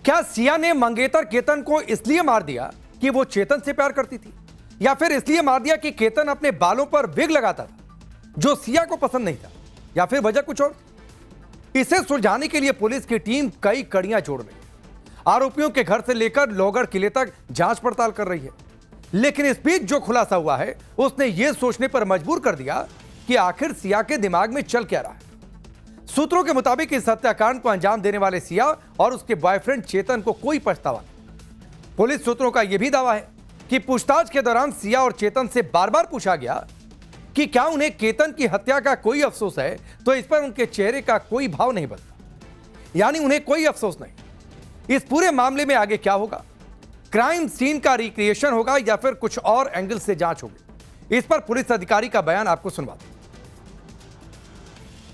क्या सिया ने मंगेतर केतन को इसलिए मार दिया कि वो चेतन से प्यार करती थी, या फिर इसलिए मार दिया कि केतन अपने बालों पर विग लगाता था जो सिया को पसंद नहीं था, या फिर वजह कुछ और? इसे सुलझाने के लिए पुलिस की टीम कई कड़ियां जोड़ रही है। आरोपियों के घर से लेकर लोहगढ़ किले तक जांच पड़ताल कर रही है। लेकिन इस बीच जो खुलासा हुआ है उसने यह सोचने पर मजबूर कर दिया कि आखिर सिया के दिमाग में चल क्या रहा है। सूत्रों के मुताबिक इस हत्याकांड को अंजाम देने वाले सिया और उसके बॉयफ्रेंड चेतन को कोई पछतावा नहीं। पुलिस सूत्रों का यह भी दावा है कि पूछताछ के दौरान सिया और चेतन से बार बार पूछा गया कि क्या उन्हें केतन की हत्या का कोई अफसोस है, तो इस पर उनके चेहरे का कोई भाव नहीं बदला, यानी उन्हें कोई अफसोस नहीं। इस पूरे मामले में आगे क्या होगा? क्राइम सीन का रिक्रिएशन होगा या फिर कुछ और एंगल से जांच होगी? इस पर पुलिस अधिकारी का बयान आपको सुनवाते हैं।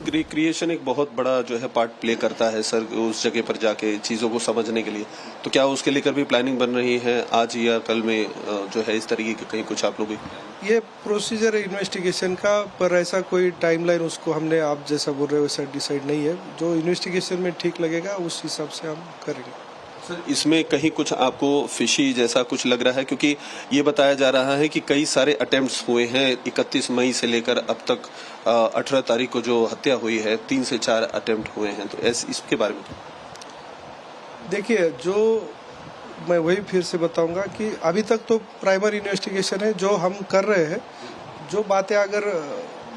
रिक्रिएशन एक बहुत बड़ा जो है पार्ट प्ले करता है सर, उस जगह पर जाके चीज़ों को समझने के लिए। तो क्या उसके लेकर भी प्लानिंग बन रही है आज या कल में जो है इस तरीके के कहीं कुछ आप लोग? ये प्रोसीजर है इन्वेस्टिगेशन का, पर ऐसा कोई टाइमलाइन उसको हमने आप जैसा बोल रहे हो वैसा डिसाइड नहीं है। जो इन्वेस्टिगेशन में ठीक लगेगा उस हिसाब से हम करेंगे। सर इसमें कहीं कुछ आपको फिशी जैसा कुछ लग रहा है, क्योंकि ये बताया जा रहा है कि कई सारे अटेम्प्ट्स हुए हैं 31 मई से लेकर अब तक 18 तारीख को जो हत्या हुई है 3 से 4 अटेम्प्ट हुए हैं, तो इसके बारे में देखिए, जो मैं वही फिर से बताऊंगा कि अभी तक तो प्राइमरी इन्वेस्टिगेशन है जो हम कर रहे हैं। जो बातें अगर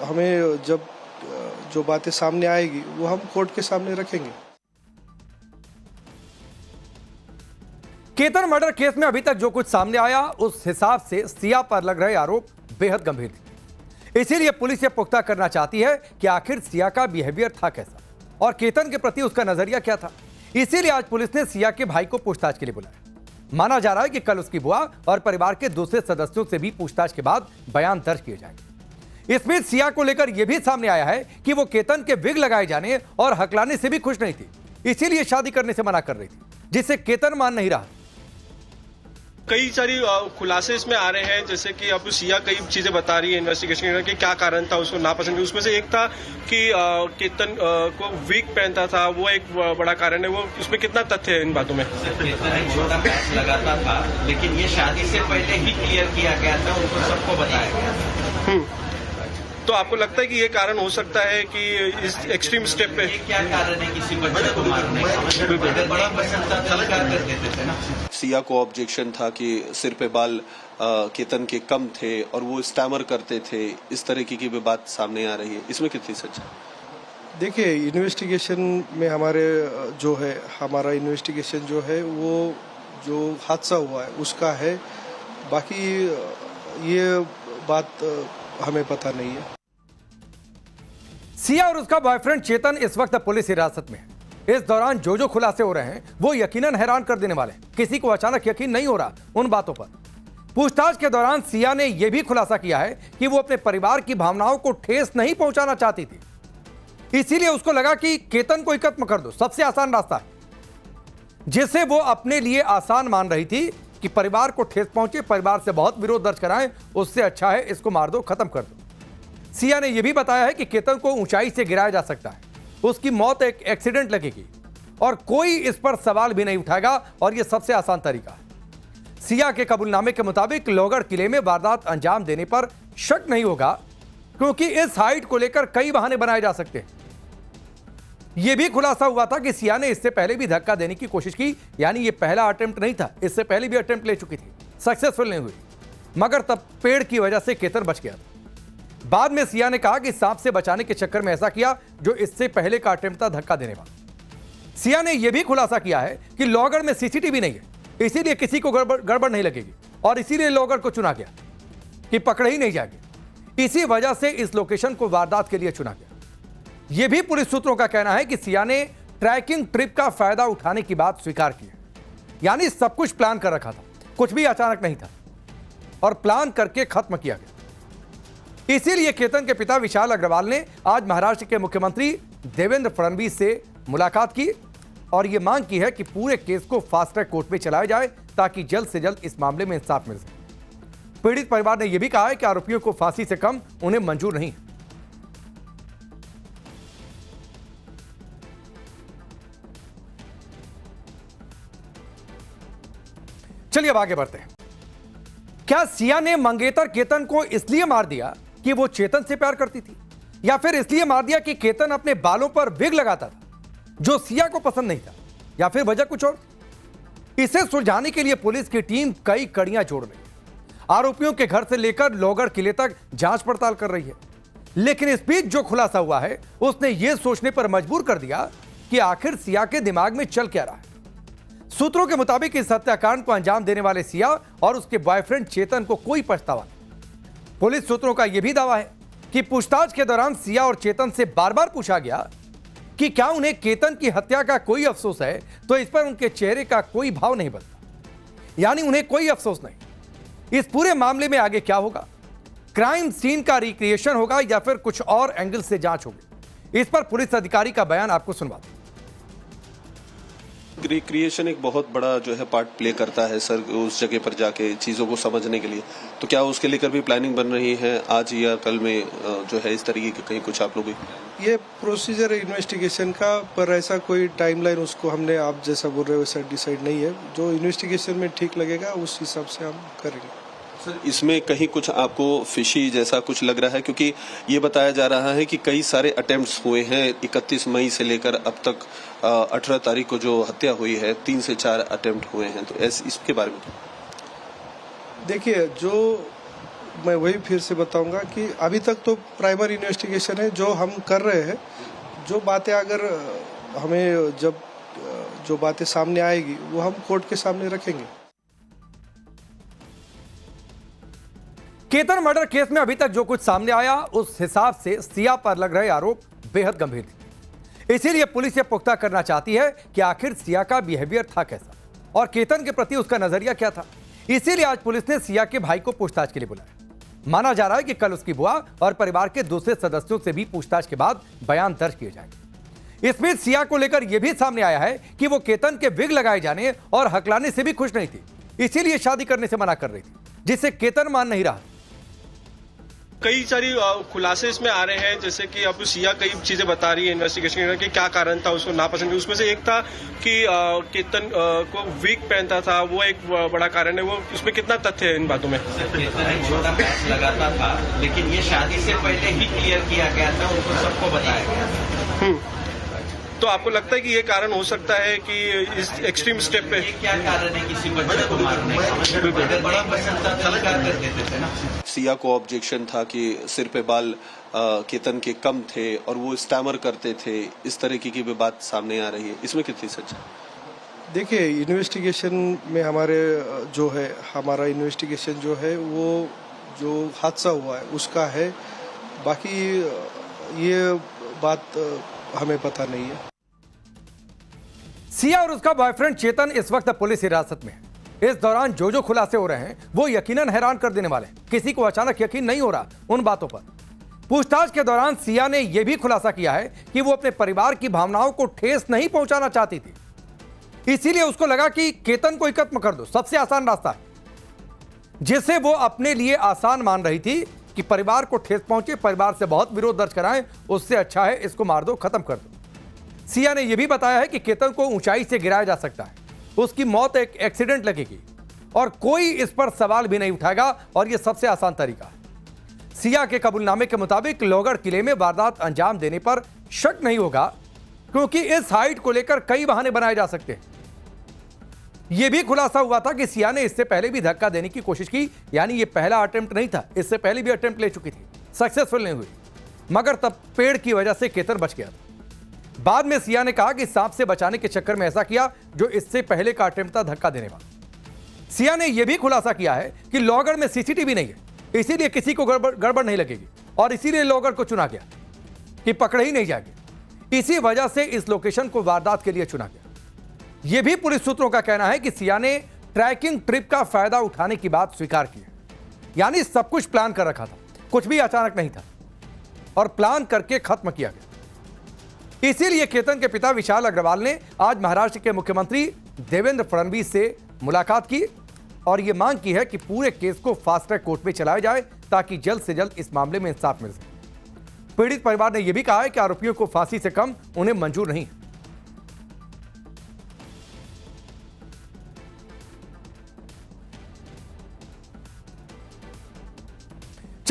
हमें जब जो बातें सामने आएगी वो हम कोर्ट के सामने रखेंगे। केतन मर्डर केस में अभी तक जो कुछ सामने आया उस हिसाब से सिया पर लग रहे आरोप बेहद गंभीर थे। इसीलिए पुलिस ये पुख्ता करना चाहती है कि आखिर सिया का बिहेवियर था कैसा और केतन के प्रति उसका नजरिया क्या था। इसीलिए आज पुलिस ने सिया के भाई को पूछताछ के लिए बुलाया। माना जा रहा है कि कल उसकी बुआ और परिवार के दूसरे सदस्यों से भी पूछताछ के बाद बयान दर्ज किए जाएंगे। इस बीच सिया को लेकर यह भी सामने आया है कि वो केतन के विग लगाए जाने और हकलाने से भी खुश नहीं थी, इसीलिए शादी करने से मना कर रही थी, जिसे केतन मान नहीं रहा। कई सारी खुलासे इसमें आ रहे हैं, जैसे कि अब सिया कई चीजें बता रही है इन्वेस्टिगेशन कि क्या कारण था उसको नापसंद। उसमें से एक था कि केतन को विग पहनता था, वो एक बड़ा कारण है। वो उसमें कितना तथ्य है इन बातों में? केतन एक छोटा पैच लगाता था, लेकिन ये शादी से पहले ही क्लियर किया गया था, उनको सबको बताया गया था। तो आपको लगता है कि ये कारण हो सकता है कि इस एक्सट्रीम स्टेप पे? ये क्या कारण है किसी बच्चे को मारने का? अगर बड़ा पसंद था तो क्या कर देते थे ना। सिया को ऑब्जेक्शन था कि सिर पे बाल केतन के कम थे और वो स्टैमर करते थे, इस तरह की भी बात सामने आ रही है, इसमें कितनी सच है? देखिए, इन्वेस्टिगेशन में हमारा इन्वेस्टिगेशन जो है वो जो हादसा हुआ है उसका है। बाकी ये बात हमें पता नहीं है। सिया और उसका बॉयफ्रेंड चेतन इस वक्त पुलिस हिरासत में है। इस दौरान जो खुलासे हो रहे हैं वो यकीनन हैरान कर देने वाले हैं। किसी को अचानक यकीन नहीं हो रहा उन बातों पर। पूछताछ के दौरान सिया ने यह भी खुलासा किया है कि वो अपने परिवार की भावनाओं को ठेस नहीं पहुंचाना चाहती थी, इसीलिए उसको लगा कि केतन को ही खत्म कर दो, सबसे आसान रास्ता है, जिसे वो अपने लिए आसान मान रही थी कि परिवार को ठेस पहुंचे, परिवार से बहुत विरोध दर्ज कराएं, उससे अच्छा है इसको मार दो, खत्म कर दो। सिया ने यह भी बताया है कि केतन को ऊंचाई से गिराया जा सकता है, उसकी मौत एक एक्सीडेंट लगेगी और कोई इस पर सवाल भी नहीं उठाएगा और यह सबसे आसान तरीका है। सिया के कबूलनामे के मुताबिक लोहगढ़ किले में वारदात अंजाम देने पर शक नहीं होगा, क्योंकि इस हाइट को लेकर कई बहाने बनाए जा सकते हैं। यह भी खुलासा हुआ था कि सिया ने इससे पहले भी धक्का देने की कोशिश की, यानी यह पहला अटेम्प्ट नहीं था, इससे पहले भी अटेम्प्ट ले चुकी थी, सक्सेसफुल नहीं हुई, मगर तब पेड़ की वजह से केतन बच गया था। बाद में सिया ने कहा कि सांप से बचाने के चक्कर में ऐसा किया जो इससे पहले का अटेम्प्ट था धक्का देने वाला। सिया ने यह भी खुलासा किया है कि लोहगढ़ में सीसीटीवी नहीं है, इसीलिए किसी को गड़बड़ नहीं लगेगी और इसीलिए लोहगढ़ को चुना गया कि पकड़े ही नहीं जाएंगे। इसी वजह से इस लोकेशन को वारदात के लिए चुना गया। यह भी पुलिस सूत्रों का कहना है कि सिया ने ट्रैकिंग ट्रिप का फायदा उठाने की बात स्वीकार की है, यानी सब कुछ प्लान कर रखा था, कुछ भी अचानक नहीं था और प्लान करके खत्म किया गया। इसीलिए केतन के पिता विशाल अग्रवाल ने आज महाराष्ट्र के मुख्यमंत्री देवेंद्र फडणवीस से मुलाकात की और यह मांग की है कि पूरे केस को फास्ट ट्रैक कोर्ट में चलाया जाए ताकि जल्द से जल्द इस मामले में इंसाफ मिल सके। पीड़ित परिवार ने यह भी कहा है कि आरोपियों को फांसी से कम उन्हें मंजूर नहीं है। चलिए अब आगे बढ़ते हैं। क्या सिया ने मंगेतर केतन को इसलिए मार दिया कि वो चेतन से प्यार करती थी, या फिर इसलिए मार दिया कि केतन अपने बालों पर विग लगाता था जो सिया को पसंद नहीं था, या फिर वजह कुछ और? इसे सुलझाने के लिए पुलिस की टीम कई कड़ियां जोड़ रही है। आरोपियों के घर से लेकर लोहगढ़ किले तक जांच पड़ताल कर रही है। लेकिन इस बीच जो खुलासा हुआ है उसने यह सोचने पर मजबूर कर दिया कि आखिर सिया के दिमाग में चल क्या रहा है। सूत्रों के मुताबिक इस हत्याकांड को अंजाम देने वाले सिया और उसके बॉयफ्रेंड चेतन को कोई पछतावा नहीं। पुलिस सूत्रों का यह भी दावा है कि पूछताछ के दौरान सिया और चेतन से बार बार पूछा गया कि क्या उन्हें केतन की हत्या का कोई अफसोस है, तो इस पर उनके चेहरे का कोई भाव नहीं बदला, यानी उन्हें कोई अफसोस नहीं। इस पूरे मामले में आगे क्या होगा? क्राइम सीन का रिक्रिएशन होगा या फिर कुछ और एंगल से जांच होगी? इस पर पुलिस अधिकारी का बयान आपको सुनवाते हैं। रिक्रिएशन एक बहुत बड़ा जो है पार्ट प्ले करता है सर, उस जगह पर जाके चीज़ों को समझने के लिए। तो क्या उसके लेकर भी प्लानिंग बन रही है आज या कल में जो है इस तरीके के कहीं कुछ आप लोग? ये प्रोसीजर है इन्वेस्टिगेशन का, पर ऐसा कोई टाइमलाइन उसको हमने आप जैसा बोल रहे हो वैसा डिसाइड नहीं है। जो इन्वेस्टिगेशन में ठीक लगेगा उस हिसाब से हम करेंगे। सर इसमें कहीं कुछ आपको फिशी जैसा कुछ लग रहा है, क्योंकि ये बताया जा रहा है कि कई सारे अटेम्प्ट्स हुए हैं 31 मई से लेकर अब तक 18 तारीख को जो हत्या हुई है 3 से 4 अटेम्प्ट हुए हैं। तो इसके बारे में देखिए, जो मैं वही फिर से बताऊंगा कि अभी तक तो प्राइमरी इन्वेस्टिगेशन है जो हम कर रहे हैं। जो बातें अगर हमें जब जो बातें सामने आएगी वो हम कोर्ट के सामने रखेंगे। केतन मर्डर केस में अभी तक जो कुछ सामने आया उस हिसाब से सिया पर लग रहे आरोप बेहद गंभीर थे। इसीलिए पुलिस ये पुख्ता करना चाहती है कि आखिर सिया का बिहेवियर था कैसा और केतन के प्रति उसका नजरिया क्या था। इसीलिए आज पुलिस ने सिया के भाई को पूछताछ के लिए बुलाया। माना जा रहा है कि कल उसकी बुआ और परिवार के दूसरे सदस्यों से भी पूछताछ के बाद बयान दर्ज किए जाएंगे। इसमें सिया को लेकर यह भी सामने आया है कि वो केतन के विग लगाए जाने और हकलाने से भी खुश नहीं थी, इसीलिए शादी करने से मना कर रही थी, जिसे केतन मान नहीं रहा। कई सारी खुलासे इसमें आ रहे हैं, जैसे कि अब सिया कई चीजें बता रही है इन्वेस्टिगेशन कि क्या कारण था उसको नापसंद। उसमें से एक था कि केतन को वीक पहनता था, वो एक बड़ा कारण है। वो उसमें कितना तथ्य है इन बातों में? केतन एक छोटा पैच लगाता था, लेकिन ये शादी से पहले ही क्लियर किया गया था, उनको सबको बताया गया था। तो आपको लगता है कि ये कारण हो सकता है कि इस एक्सट्रीम स्टेप पे? ये क्या कारण है किसी बच्चे को मारने का? अगर बड़ा पसंद था तो इनकार कर देते थे ना। सिया को ऑब्जेक्शन था कि सिर पे बाल केतन के कम थे और वो स्टैमर करते थे, इस तरीके की भी बात सामने आ रही है। इसमें कितनी सच है? देखिए, इन्वेस्टिगेशन में हमारा इन्वेस्टिगेशन जो है वो जो हादसा हुआ है उसका है। बाकी ये बात हमें पता नहीं है। सिया और उसका बॉयफ्रेंड चेतन इस वक्त पुलिस हिरासत में है। इस दौरान जो खुलासे हो रहे हैं वो यकीनन हैरान कर देने वाले हैं। किसी को अचानक यकीन नहीं हो रहा उन बातों पर। पूछताछ के दौरान सिया ने यह भी खुलासा किया है कि वो अपने परिवार की भावनाओं को ठेस नहीं पहुंचाना चाहती थी, इसीलिए उसको लगा कि केतन को ही खत्म कर दो, सबसे आसान रास्ता है, जिसे वो अपने लिए आसान मान रही थी कि परिवार को ठेस पहुंचे, परिवार से बहुत विरोध दर्ज कराएं, उससे अच्छा है इसको मार दो, खत्म कर दो। सिया ने यह भी बताया है कि केतन को ऊंचाई से गिराया जा सकता है, उसकी मौत एक एक्सीडेंट लगेगी और कोई इस पर सवाल भी नहीं उठाएगा और यह सबसे आसान तरीका है। सिया के कबूलनामे के मुताबिक लोहगढ़ किले में वारदात अंजाम देने पर शक नहीं होगा, क्योंकि इस हाइट को लेकर कई बहाने बनाए जा सकते हैं। यह भी खुलासा हुआ था कि सिया ने इससे पहले भी धक्का देने की कोशिश की, यानी यह पहला अटेम्प्ट नहीं था, इससे पहले भी अटेम्प्ट ले चुकी थी, सक्सेसफुल नहीं हुई, मगर तब पेड़ की वजह से केतन बच गया था। बाद में सिया ने कहा कि सांप से बचाने के चक्कर में ऐसा किया जो इससे पहले का अटेम्प्ट था धक्का देने वाला। सिया ने यह भी खुलासा किया है कि लोहगढ़ में सीसीटीवी नहीं है, इसीलिए किसी को गड़बड़ नहीं लगेगी और इसीलिए लोहगढ़ को चुना गया कि पकड़े ही नहीं जाएंगे। इसी वजह से इस लोकेशन को वारदात के लिए चुना गया। यह भी पुलिस सूत्रों का कहना है कि सिया ने ट्रैकिंग ट्रिप का फायदा उठाने की बात स्वीकार की है, यानी सब कुछ प्लान कर रखा था, कुछ भी अचानक नहीं था और प्लान करके खत्म किया गया। इसीलिए केतन के पिता विशाल अग्रवाल ने आज महाराष्ट्र के मुख्यमंत्री देवेंद्र फडणवीस से मुलाकात की और यह मांग की है कि पूरे केस को फास्ट ट्रैक कोर्ट में चलाया जाए ताकि जल्द से जल्द इस मामले में इंसाफ मिल सके। पीड़ित परिवार ने यह भी कहा है कि आरोपियों को फांसी से कम उन्हें मंजूर नहीं है।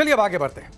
चलिए अब आगे बढ़ते हैं।